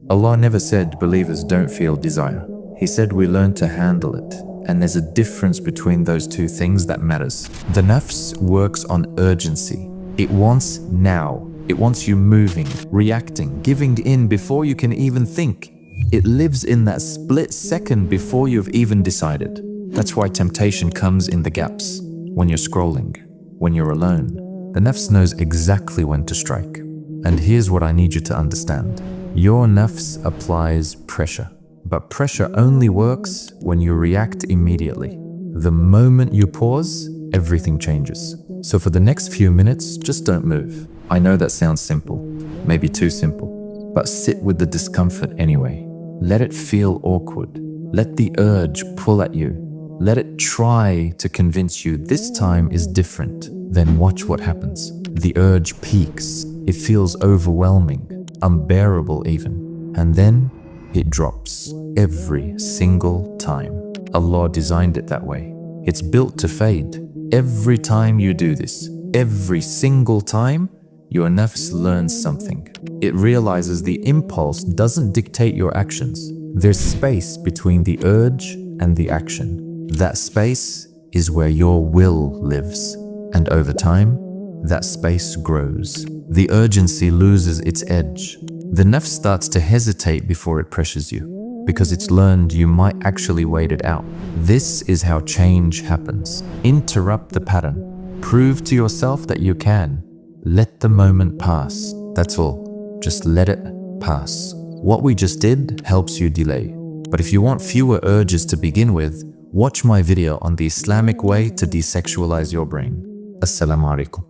Allah never said believers don't feel desire. He said we learn to handle it. And there's a difference between those two things that matters. The Nafs works on urgency. It wants now. It wants you moving, reacting, giving in before you can even think. It lives in that split second before you've even decided. That's why temptation comes in the gaps. When you're scrolling, when you're alone. The Nafs knows exactly when to strike. And here's what I need you to understand. Your Nafs applies pressure. But pressure only works when you react immediately. The moment you pause, everything changes. So for the next few minutes, just don't move. I know that sounds simple, maybe too simple, but sit with the discomfort anyway. Let it feel awkward. Let the urge pull at you. Let it try to convince you this time is different. Then watch what happens. The urge peaks. It feels overwhelming, unbearable even. And then it drops every single time. Allah designed it that way. It's built to fade. Every time you do this, every single time, your nafs learns something. It realizes the impulse doesn't dictate your actions. There's space between the urge and the action. That space is where your will lives. And over time, that space grows. The urgency loses its edge. The nafs starts to hesitate before it pressures you, because it's learned you might actually wait it out. This is how change happens. Interrupt the pattern. Prove to yourself that you can. Let the moment pass. That's all. Just let it pass. What we just did helps you delay. But if you want fewer urges to begin with, watch my video on the Islamic way to desexualize your brain. Assalamu alaikum.